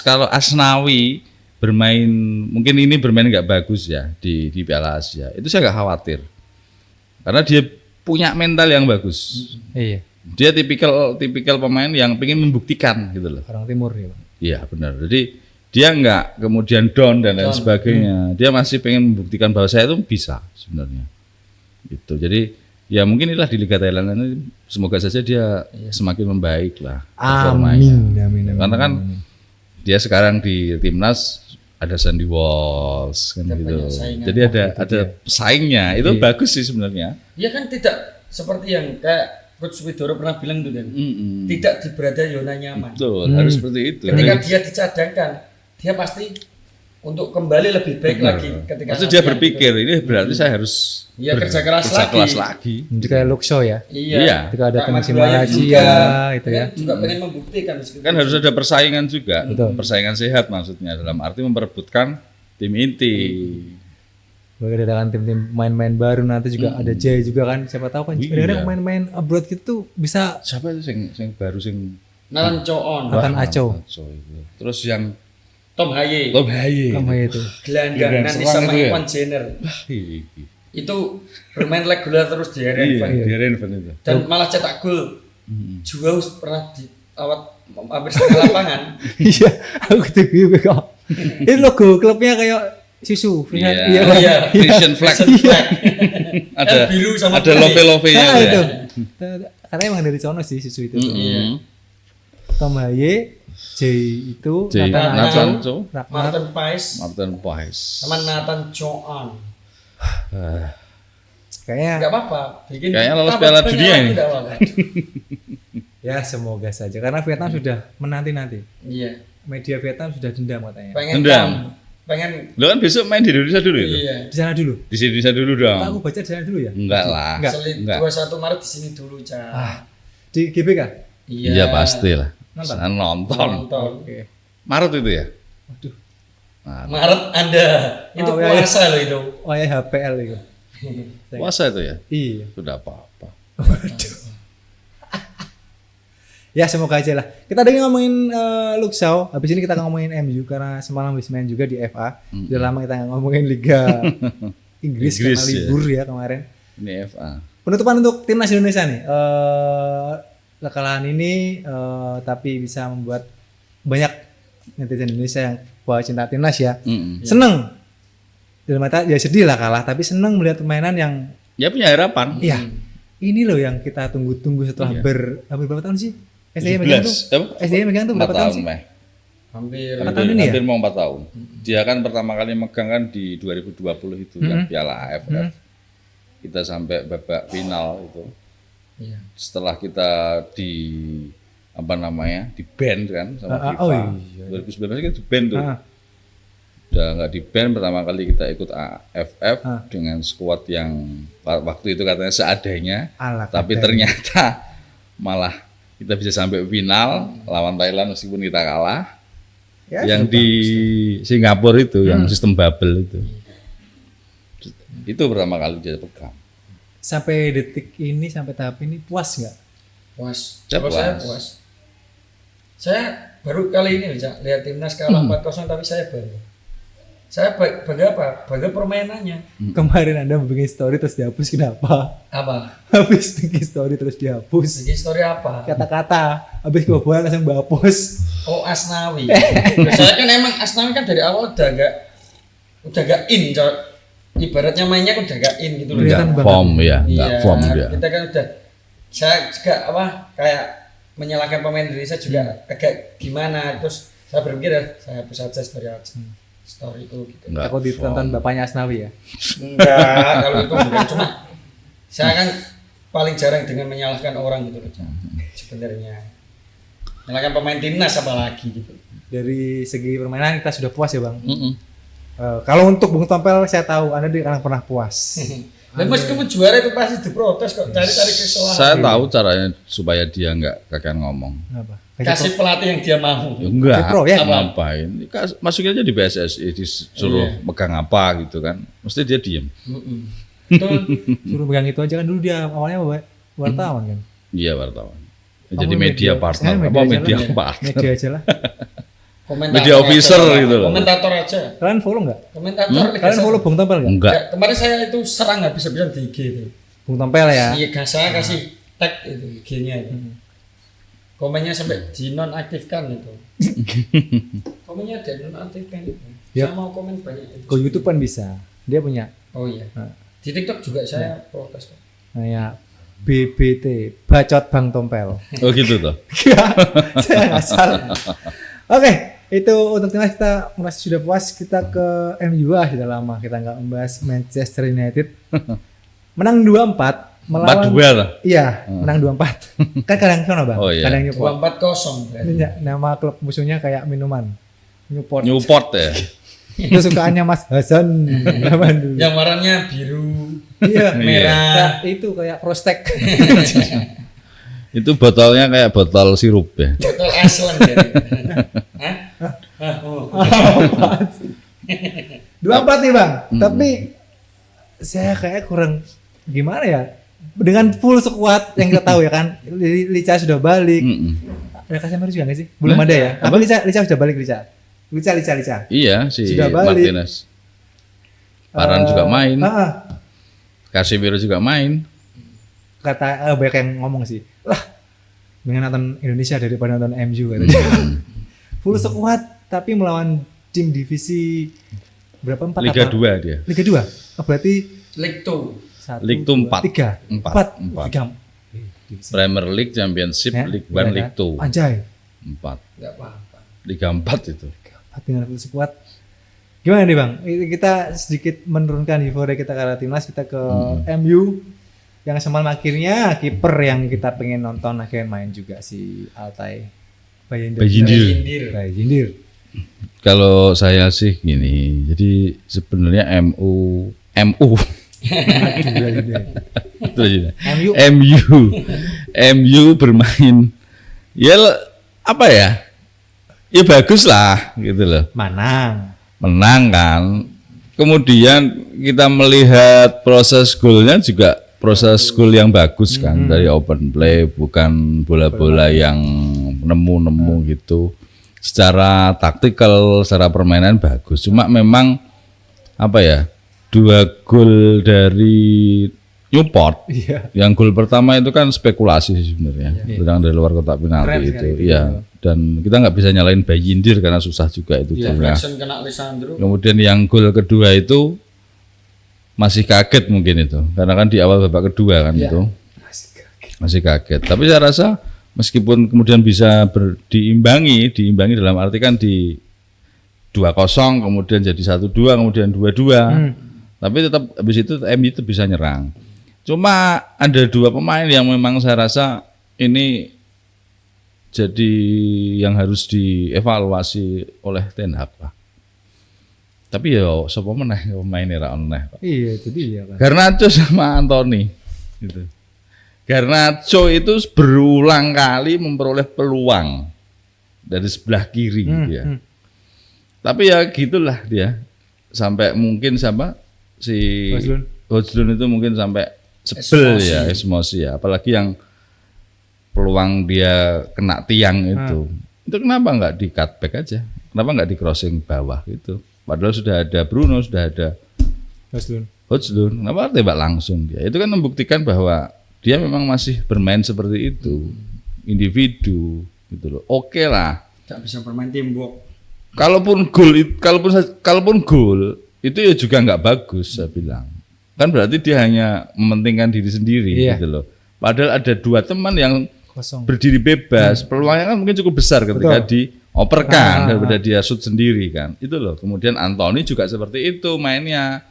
kalau Asnawi bermain mungkin ini bermain nggak bagus ya di Piala Asia itu saya nggak khawatir karena dia punya mental yang bagus. Iya. Dia tipikal pemain yang pengen membuktikan gitu loh. Orang timur ya. Bang. Iya benar. Jadi dia nggak kemudian down dan lain sebagainya. Dia masih pengen membuktikan bahwa saya itu bisa sebenarnya. Gitu. Jadi ya mungkin inilah di Liga Thailand ini semoga saja dia semakin membaik lah performanya. Amin. Karena kan dia sekarang di timnas ada Sandy Walsh kan gitu. banyak saingan. Jadi ada pesaingnya. Itu bagus sih sebenarnya. Iya kan tidak seperti yang kayak Coach Widoro pernah bilang itu kan. Tidak berada zona nyaman. Betul, harus seperti itu. Ketika dia dicadangkan, dia pasti untuk kembali lebih baik lagi ketika Maksudnya dia latihan berpikir ini berarti saya harus Iya, kerja keras lagi. Jadi kayak Luxo ya. Iya. Ketika ada Kak Tengsi Maduaya Malacia juga, itu ya. Juga pengen membuktikan meskipun Kan harus ada persaingan juga. Betul. Persaingan sehat maksudnya dalam arti memperebutkan tim inti. Kedatangan tim-tim main-main baru nanti juga ada Jay juga kan. Siapa tahu kan kadang-kadang main-main abroad gitu tuh bisa Siapa itu sing baru sing Nalan Coon, akan Aco. itu. Terus yang Tom Haye, Tom Haye. Sama itu. gelandang nanti serang sama itu ya? Ivan Jenner. Wah, Itu bermain reguler terus di area Iya, di Renven itu. dan malah cetak gol. Juga pernah di awat hampir setengah lapangan. Iya, aku juga kok. Ini logo klubnya kayak susu. Iya. Oh iya, Frisian flag. Frisian flag. Ada biru sama ada putih. love-nya Nah, itu. itu. Ya. Karena emang dari sono sih susu itu. Mm. Tom Haye, Jay itu, Jay, Nathan Cho, Martin Pais Martin Pais. sama Nathan Choan. kayaknya Enggak apa-apa. Bikin Kayaknya lolos tambah Piala banyak Dunia lagi, ini. tidak apa-apa. ya semoga saja karena Vietnam sudah menanti-nanti. Iya. Media Vietnam sudah dendam katanya. Pengen Dendam. pengen Lo kan besok main di Indonesia dulu itu. iya. Di sana dulu. Di Indonesia dulu dong. Aku baca di sana dulu ya. Enggak lah. Enggak. Selit Enggak. 21 Maret di sini dulu, Cak. Di GBK. Iya pasti lah. Nonton? Saya nonton. Nonton. Oke. Maret itu ya. Waduh. Maret Anda itu Oh, iya. puasa loh itu. Oh ya HPL itu. Puasa itu ya. Iya. Sudah apa-apa. Ya semoga aja lah. Kita tadi ngomongin Luxau, habis ini kita ngomongin MU karena semalam habis main juga di FA. Sudah lama kita nggak ngomongin Liga Inggris karena Inggris, ya. libur ya kemarin. Ini FA. Penutupan untuk timnas Indonesia nih. Kekalahan ini tapi bisa membuat banyak netizen Indonesia yang bawa cinta timnas ya. Seneng. Dalam mata ya sedih lah kalah, tapi seneng melihat permainan yang Ya punya harapan. iya. Ini loh yang kita tunggu-tunggu setelah hampir berapa tahun sih? SDY megang tuh. 17. Apa? SDY megang tuh 4 berapa tahun tahun, sih? Meh. Hampir Berapa tahun ini ya? Hampir mau 4 tahun. Dia kan pertama kali megang kan di 2020 itu kan Piala AFF. Kita sampai babak final itu. Iya. Setelah kita di apa namanya? Di ban kan sama FIFA. oh iya. 2019 kan di ban tuh. Ah. Udah nggak di ban, pertama kali kita ikut AFF dengan skuad yang waktu itu katanya seadanya. Ala Tapi ternyata malah kita bisa sampai final lawan Thailand meskipun kita kalah. Ya, yang di Singapura itu, yang sistem bubble itu. Itu pertama kali dia pegang. sampai detik ini sampai tahap ini puas nggak? Puas. Saya Kalau saya puas. puas. Saya baru kali ini loh, Cak, lihat timnas kalah 4-0 tapi saya baru. Saya bangga apa? Bangga permainannya. Kemarin Anda bikin story terus dihapus kenapa? Apa? Habis bikin story terus dihapus. Bikin story apa? Kata-kata habis kebobolan langsung dihapus. Oh, Asnawi. Saya kan emang Asnawi kan dari awal udah gak in, Cok. Ibaratnya mainnya udah gak in gitu loh. Kelihatan Enggak banget. form ya, enggak Iya, form dia. kita kan udah, saya juga kayak menyalahkan pemain Indonesia juga agak gimana, terus saya berpikir saya hapus aja story itu gitu. Enggak Aku ditonton form. bapaknya Asnawi ya. Enggak, kalau itu bukan, cuma saya kan paling jarang dengan menyalahkan orang gitu loh, Cak. Sebenarnya menyalahkan pemain timnas apalagi gitu. Dari segi permainan kita sudah puas ya Bang. Mm-mm. Kalau untuk Bung Tompel saya tahu Anda akan pernah puas. Dan meskipun juara itu pasti diprotes kok, cari-cari kesalahan. Saya tahu caranya supaya dia nggak kakean ngomong. Apa? Kasih pelatih yang dia mau. Ya, enggak, Pro ya? ngapain? Masukin aja di PSSI disuruh Iya. megang apa gitu kan. Mesti dia diem. Betul. Suruh pegang itu aja kan dulu dia awalnya wartawan kan. Iya wartawan. Ya, Kamu jadi media partner. Apa aja media lah. partner? Media aja lah. Komentator Media officer aja, gitu loh. Komentator aja. Kalian follow nggak? Komentator Liga Kalian 1. follow Bung Tompel nggak? Enggak. Ya, kemarin saya itu serang habis-habisan di IG itu. Bung Tompel ya. Iya, saya kasih tag itu IG-nya itu. Komennya sampai dinonaktifkan itu. Komennya dinonaktifkan itu. Ya. Saya mau komen banyak itu. Ke YouTube kan bisa. Dia punya Oh iya. Nah. Di TikTok juga saya protes kok. kayak BBT, Bacot Bang Tompel. Oh gitu tuh. Iya, saya nggak salah. Oke, itu untuk timnas kita merasa sudah puas. Kita ke MU sudah lama kita nggak membahas Manchester United. Menang 2-4 melawan 4-2 lah. Iya, menang 2-4. Kan kadang sana Bang. Oh, iya. Kadang Newport. 240 berarti. Ini nama klub musuhnya kayak minuman. Newport. Newport ya. Itu sukaannya Mas Hasan zaman dulu. Yang warnanya biru, Iya, merah. Kayak itu kayak prostek. Itu botolnya kayak botol sirup ya. Botol Aslan jadi. Hah? Hah? Oh. 2-4 nih Bang. Tapi saya kayak kurang gimana ya? Dengan full squad yang kita tahu ya kan. Lica sudah balik. Mm-mm. Ada Casemiro juga nggak sih? Belum ada ya? Apa Lica sudah balik Lica? Lica. Iya si Sudah balik. Martinez. Varane juga main. Casemiro juga main. Kata banyak yang ngomong sih. Lah, dengan nonton Indonesia daripada nonton MU katanya. Full squad tapi melawan tim divisi berapa? 4 Liga apa? 2 dia. Liga 2. Oh, berarti League 2. League 2 4. 3. 4. 3. Premier League, Championship, Ya, League 1, iya League kan? 2. Anjay. 4. Enggak apa-apa. Liga 4 itu. Dengan full squad. Gimana nih Bang? Kita sedikit menurunkan euforia kita ke timnas, kita ke MU yang semalam akhirnya kiper yang kita pengen nonton akhirnya main juga si Altay Bayindir. Indir. Kalau saya sih gini, jadi sebenarnya MU MU bermain ya apa ya? Ya bagus lah gitu loh. Menang kan. Kemudian kita melihat proses golnya juga proses gol yang bagus kan dari open play, bukan bola-bola yang nemu-nemu gitu. Secara taktikal, secara permainan bagus. Cuma memang apa ya? 2 gol dari Newport. Iya. Yang gol pertama itu kan spekulasi sih sebenarnya. Tendangan dari luar kotak penalti Keren itu. sekali. Iya. Dan kita nggak bisa nyalain Bayindir karena susah juga itu golnya. Jackson kena Lisandro. Kemudian yang gol kedua itu masih kaget mungkin itu. Karena kan di awal babak kedua kan itu. Masih kaget. Tapi saya rasa meskipun kemudian bisa diimbangi dalam arti kan di 2-0 kemudian jadi 1-2 kemudian 2-2. Tapi tetap habis itu MU itu bisa nyerang. Cuma ada 2 pemain yang memang saya rasa ini jadi yang harus dievaluasi oleh Ten Hag lah. Tapi ya sapa meneh pemaine ra oneh, Pak. Iya, itu dia kan. Garnacho sama Anthony gitu. Garnacho itu berulang kali memperoleh peluang dari sebelah kiri ya. Tapi ya gitulah dia. Sampai mungkin sama si Hojlund itu mungkin sampai sebel ya, emosi ya. Apalagi yang peluang dia kena tiang itu. Itu kenapa nggak di cutback aja? Kenapa nggak di crossing bawah gitu? Padahal sudah ada Bruno, sudah ada Hojlund. Kenapa tembak langsung dia? Itu kan membuktikan bahwa dia memang masih bermain seperti itu, individu gitu loh. Oke lah. Gak bisa bermain teamwork. Kalaupun gol itu ya juga nggak bagus saya bilang. Kan berarti dia hanya mementingkan diri sendiri gitu loh. Padahal ada 2 teman yang kosong. Berdiri bebas, peluangnya kan mungkin cukup besar ketika dioperkan daripada dia shoot sendiri kan. Itu loh. Kemudian Anthony juga seperti itu mainnya.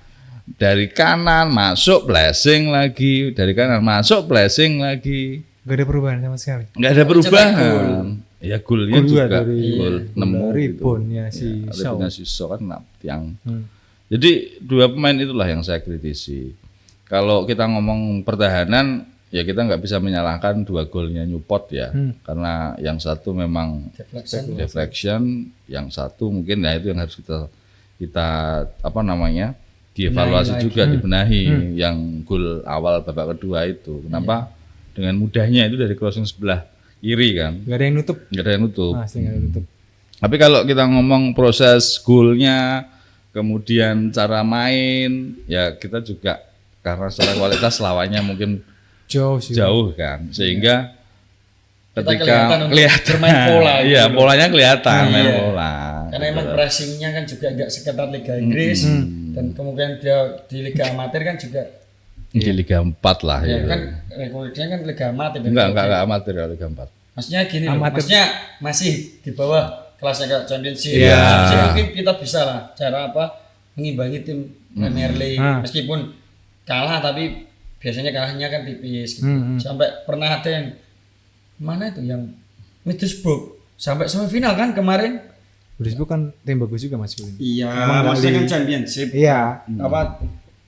Dari kanan masuk blessing lagi, dari kanan masuk blessing lagi. Gak ada perubahan sama sekali. Nggak ada perubahan. Ya golnya juga dari nemu reboundnya si Shaw. Si Shaw kan yang. Jadi 2 pemain itulah yang saya kritisi. Kalau kita ngomong pertahanan, ya kita nggak bisa menyalahkan 2 golnya Newport ya, karena yang satu memang deflection, yang satu mungkin ya itu yang harus kita apa namanya dievaluasi juga, dibenahi. Yang gol awal babak kedua itu, kenapa dengan mudahnya itu dari crossing sebelah kiri kan? Nggak ada yang nutup. Nggak ada yang nutup. Pasti nggak ada yang nutup. Tapi kalau kita ngomong proses golnya, kemudian cara main, ya kita juga karena secara kualitas lawannya mungkin jauh kan, sehingga ketika kelihatan bermain pola, iya polanya kelihatan main pola. Karena emang pressingnya kan juga nggak seketat Liga Inggris, dan kemungkinan dia di Liga Amatir kan juga di Liga 4 lah ya. Kan rekornya kan Liga Amatir. Enggak Amatir ya Liga 4. Maksudnya gini loh, maksudnya masih di bawah kelasnya kayak Championship. Mungkin kita bisa lah cara mengimbangi tim Premier League, meskipun kalah tapi biasanya kalahnya kan tipis gitu. Sampai pernah ada yang mana itu yang Middlesbrough sampai semifinal kan kemarin. Middlesbrough kan tim bagus juga Mas Wilin. Iya, maksudnya kan Championship. Iya.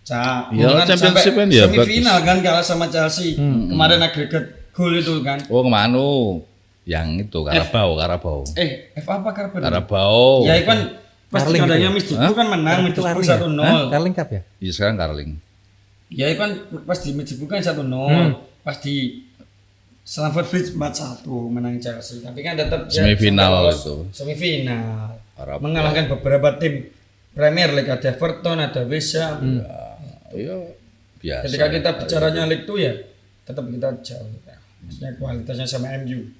Championship kan ya semifinal kan kalah sama Chelsea. Kemarin agregat gol itu kan. Oh, kemana? Yang itu Carabao. F apa Carabao? Carabao. Ya itu kan pasti adanya Middlesbrough kan menang Middlesbrough 1-0. Carling Cup ya? Iya sekarang Carling. Ya itu kan pas di Middlesbrough kan 1-0. Pas di Stamford Bridge 4-1 menang Chelsea. Tapi kan tetap semifinal itu. Semifinal. Mengalahkan beberapa tim Premier League, ada Everton, ada West Ham. Iya, biasa. Ketika kita bicaranya League 2 ya tetap kita jauh. Maksudnya kualitasnya sama MU.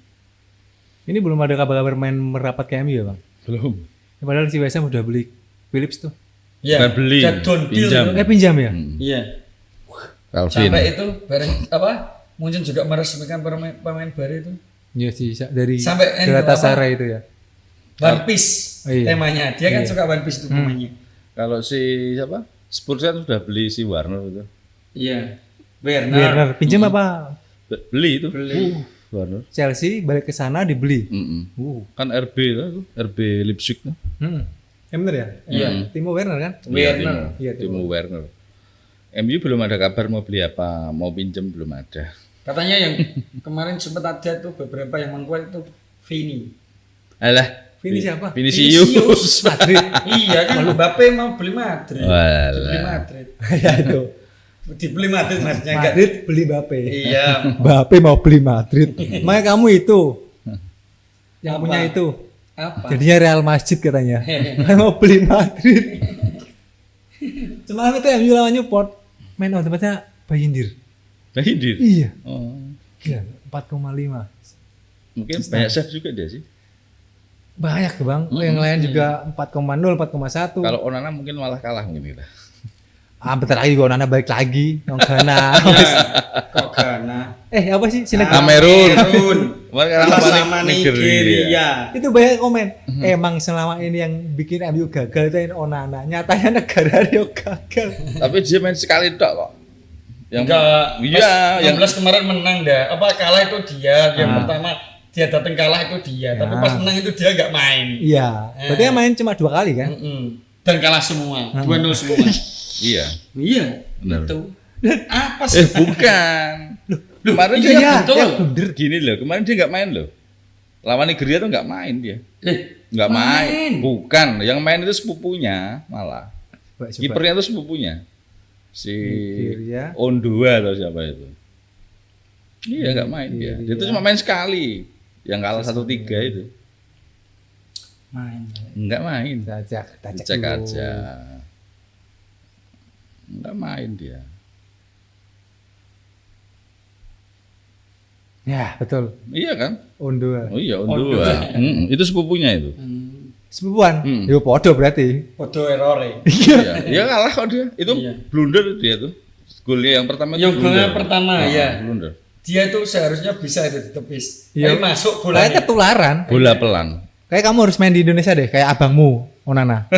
Ini belum ada kabar-kabar main merapat ke MU ya Bang? Belum. Ya, padahal si West Ham udah beli Phillips tuh. Iya. Beli. Pinjam. Pinjam ya? Iya. Calvin. Sampai itu bareng Munchen juga meresmikan pemain baru itu. Iya sih dari sampai Galatasaray itu ya. One Piece temanya. Dia kan suka One Piece itu pemainnya. Kalau si siapa? Spurs kan sudah beli si Warner itu. Iya. Werner pinjam apa? Beli itu. Warner. Chelsea balik ke sana dibeli. Kan RB itu, RB Leipzig tuh. Bener ya? Iya. Timo Werner kan? Werner. Iya, Timo Werner. MU belum ada kabar mau beli apa, mau pinjam belum ada. Katanya yang kemarin sempat ada tuh beberapa yang mengkuat itu Vini. Alah. Vini siapa? Vinicius. Madrid. Iya kan Mbappe mau beli Madrid. Beli Madrid. Ya itu. Dibeli Madrid maksudnya enggak. Madrid beli Mbappe. Iya. Mbappe mau beli Madrid. Makanya kamu itu yang punya itu. Apa? Jadinya Real Madrid katanya. Mau beli Madrid. Semalam itu MU lawan Newport. Main on tempatnya Bayindir. Bayindir? Iya. Oh. Gila, 4,5. Mungkin banyak save juga dia sih. Banyak Bang. Yang lain juga 4,0, 4,1. Kalau Onana mungkin malah kalah mungkin kita. Bentar lagi Onana balik lagi. Yang Ghana. Kok Ghana? Apa sih? Kamerun. Sama Nigeria. Itu banyak komen. Emang selama ini yang bikin MU gagal itu Onana. Nyatanya negara Rio gagal. Tapi dia main sekali tok kok. Yang enggak. Iya, yang 16 kemarin menang dah. Kalah itu dia. Yang pertama dia datang kalah itu dia. Tapi pas menang itu dia enggak main. Iya. Berarti yang main cuma 2 kali kan? Dan kalah semua. 2-0 semua. Iya. Benar. Itu. Apa sih? Bukan. Kemarin dia betul. Gini loh, kemarin dia enggak main loh. Lawan Nigeria tuh enggak main dia. Enggak main. Bukan, yang main itu sepupunya malah. Kipernya itu sepupunya. Si Ondua atau siapa itu. Iya enggak main dia. Dia tuh cuma main sekali. Yang kalah 1-3 itu. Main. Enggak main. Kita cek Dicek dulu. aja. Enggak main dia. Ya, betul. Iya kan? Undo. Oh iya, Undua. Itu sepupunya itu. Sepupuan. Yo podo berarti. Foto error. Iya, ya kalah kok dia. Itu Iya. blunder dia tuh. Golnya yang pertama Yang itu golnya blunder. pertama, ya. Blunder. Dia itu seharusnya bisa itu ditepis. Iya. Tapi masuk Kayak bolanya. ketularan. Bola pelan. Kayak kamu harus main di Indonesia deh, kayak abangmu, Onana.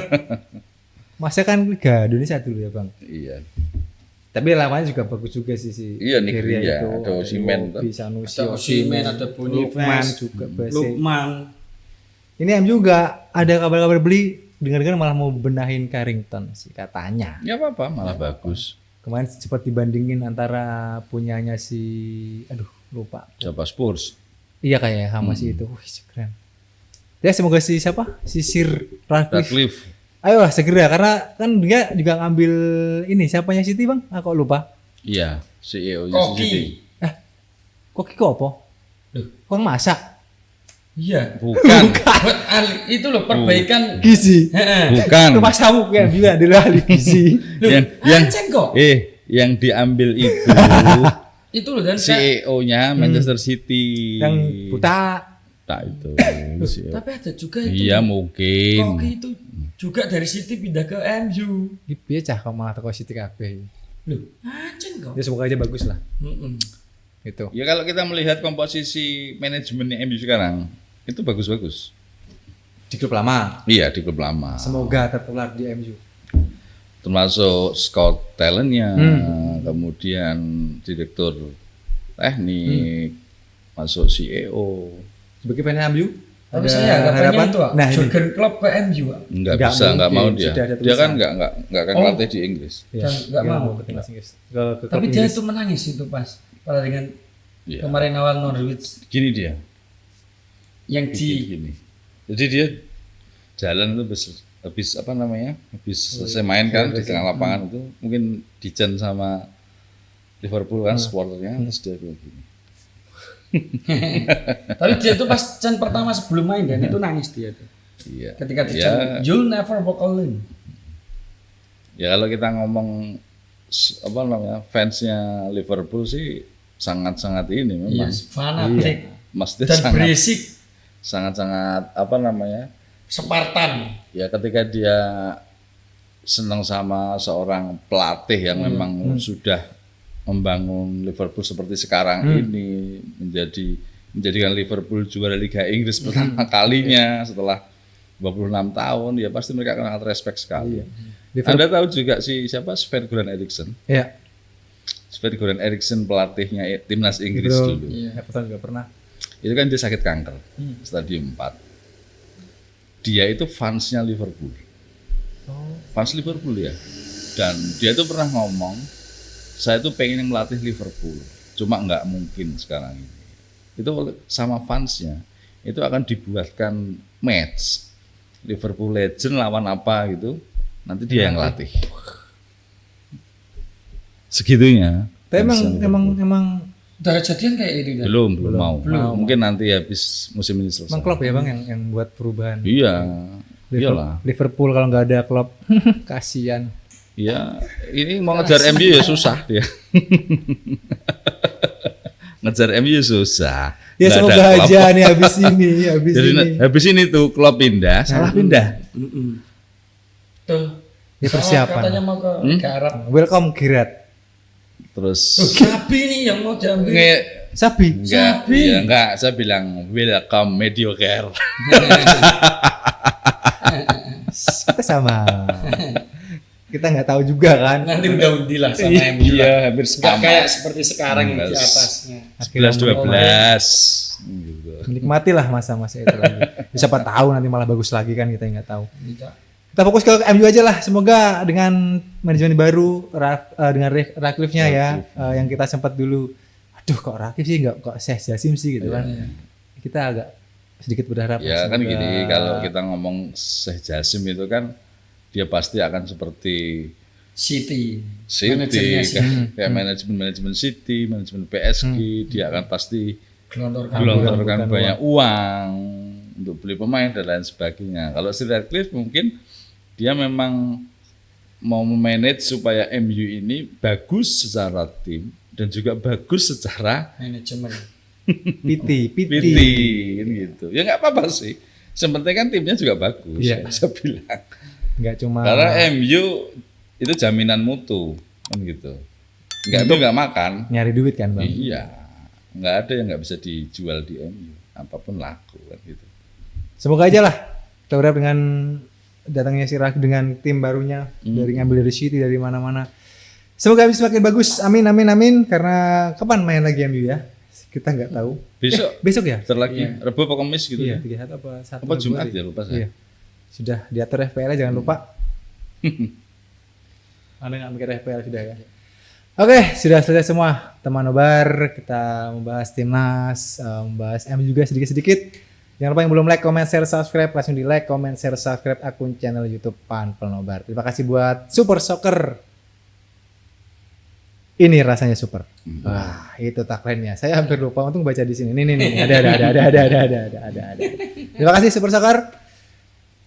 Masnya kan Liga Indonesia dulu ya, Bang. Iya. Tapi lawannya juga bagus juga sih Iya, nih, Nigeria iya. itu. Ada Osimhen tuh. Iwobi, Sanusi, Ada Osimhen, ada Boniface, Lukman juga Base. Lukman. Ini MU juga ada kabar-kabar beli, dengar-dengar malah mau benahin Carrington sih katanya. Ya apa-apa, malah bagus. Kemarin sempat dibandingin antara punyanya si lupa. Siapa Spurs? Iya kayaknya sama si itu. Wih, keren. Ya semoga si siapa? Si Sir Ratcliffe. Radcliffe. Ayo lah segera karena kan dia juga ngambil ini siapanya City, Bang? Kok lupa? Iya, CEO-nya Koki. City. Kok Kiko apa? Kok masak? Iya. Bukan. Buat itu loh perbaikan. Gizi. Heeh. Bukan. Rumah samu kan juga di ahli gizi. yang Aceng kok. yang diambil itu Itu loh dan saya. CEO-nya Manchester City. Yang buta. Tak itu. CEO. Tapi ada juga itu. Iya mungkin. Koki itu juga dari City pindah ke MU. Piye cah kok malah teko City kabeh. Loh, aceng kok. Ya semoga aja bagus lah. Mm-mm. Itu. Ya kalau kita melihat komposisi manajemennya MU sekarang itu bagus-bagus. Di klub lama. Iya di klub lama. Semoga tertular di MU. Termasuk scout talentnya, kemudian direktur teknik, masuk CEO. Sebagai fans MU, Tapi saya harapannya itu, Nah, ini. Jurgen Klopp ke MU. Pak. Nggak Nggak bisa, nggak mau mungkin, dia. sudah ada Dia kan tulisan. nggak akan Oh. latih di Inggris. Ya, Dan nggak dia mau. ke timnas Inggris. Ke Tapi klub dia Inggris. itu menangis itu pas pada dengan Iya. kemarin awal Norwich Gini dia, yang di gini. Jadi dia jalan itu habis apa namanya? Habis selesai main kan di tengah lapangan itu mungkin dijen sama Liverpool kan supporternya terus dia bilang gini. tapi dia itu pas Chan pertama sebelum main dan itu nangis dia tuh. Iya. Ketika di Ya, Chan, you'll never walk alone. ya kalau kita ngomong apa namanya fansnya Liverpool sih sangat-sangat ini memang. Yes, fanatik Mesti dan sangat berisik, sangat apa namanya? Spartan. Ya ketika dia senang sama seorang pelatih yang memang sudah membangun Liverpool seperti sekarang ini menjadikan Liverpool juara Liga Inggris pertama kalinya setelah 26 tahun ya pasti mereka akan sangat respect sekali. Anda tahu juga siapa Sven-Göran Eriksson? Iya. Sven-Göran Eriksson pelatihnya timnas Inggris Betul. dulu. Iya. Everton juga pernah. Itu kan dia sakit kanker stadium 4. Dia itu fansnya Liverpool. Fans Liverpool ya. Dan dia itu pernah ngomong, saya tuh pengen melatih Liverpool. Cuma nggak mungkin sekarang ini. Itu sama fansnya. Itu akan dibuatkan match. Liverpool Legend lawan apa gitu. Nanti dia yang latih. Segitunya. Tapi fansnya Liverpool. emang Udah kejadian kayak itu kan? belum mau. Mungkin nanti habis musim ini selesai. emang klub ya Bang yang buat perubahan. Iya. Iyalah. Liverpool kalau nggak ada klub kasihan. Ya, ini mau ngejar MU ya susah dia. Ngejar MU susah. Ya Nggak semoga ada klub. aja nih habis ini, Jadi habis ini tuh klub pindah, salah pindah. Tuh. Ya, Soalnya persiapan. Katanya mau ke Liga Arab. Welcome Girat. Terus Gabi nih yang mau diambil. Sabi. enggak, saya bilang welcome mediocre. Kita sama. Kita nggak tahu juga kan. Nanti udah undilah sama MU. Iya, hampir Nggak sama. kayak seperti sekarang yang di 11. atasnya. 11 12. Gitu. Menikmatilah masa-masa itu lagi. Siapa tahu nanti malah bagus lagi kan kita nggak tahu. Tidak. Kita fokus ke MU aja lah. Semoga dengan manajemen baru dengan Ratcliffe-nya ya yang kita sempat dulu. Aduh kok Ratcliffe sih nggak kok Sheikh Jassim sih gitu kan. Kita agak sedikit berharap. Ya kan semoga- gini, kalau kita ngomong Sheikh Jassim itu kan dia pasti akan seperti City. City, Manajernya City. kayak manajemen City, manajemen PSG, dia akan pasti Gelontorkan. gelontorkan banyak uang untuk beli pemain dan lain sebagainya. Kalau Sir Ratcliffe mungkin dia memang mau memanage supaya MU ini bagus secara tim dan juga bagus secara Manajemen. PT. PT kan gitu. Ya nggak apa-apa sih. Yang penting kan timnya juga bagus. Iya. Saya bilang. Nggak cuma Karena MU itu jaminan mutu kan gitu. Nggak makan. nyari duit kan bang. Iya. Nggak ada yang nggak bisa dijual di MU. Apapun laku kan gitu. Semoga aja lah kita berharap dengan datangnya si Rak dengan tim barunya dari ngambil dari City dari mana-mana. Semoga semakin bagus. Amin amin amin. Karena kapan main lagi MU ya? Kita nggak tahu. Besok ya? Bentar lagi Rabu apa Kamis gitu Iya, ya. 31 apa 1 Apa Jumat ya lupa saya. Iya. Sudah diatur FPL jangan lupa. Anda nggak mikir FPL sudah ya. Oke, sudah selesai semua teman nobar. Kita membahas timnas, membahas MU juga sedikit-sedikit. Jangan lupa yang belum like, comment, share, subscribe, langsung di like, comment, share, subscribe akun channel YouTube Panpel Nobar. Terima kasih buat Super Soccer. Ini rasanya super. Wah, itu tagline-nya. Saya hampir lupa, untung baca di sini. Nih. Ada. Terima kasih Super Soccer.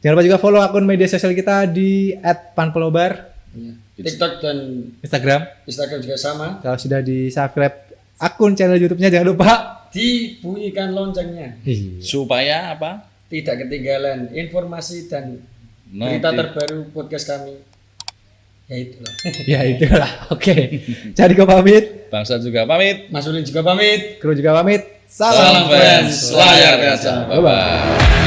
Jangan lupa juga follow akun media sosial kita di @panpelnobar. Iya. TikTok dan Instagram juga sama. kalau sudah di subscribe akun channel YouTube-nya jangan lupa Dibunyikan loncengnya. Supaya apa? Tidak ketinggalan informasi dan berita terbaru podcast kami. Ya itulah. Ya itulah. Oke. Jadi gue pamit, Bangsa juga pamit. Mas Ulin juga pamit. kru juga pamit. Salam fans layar kaca. Bye bye.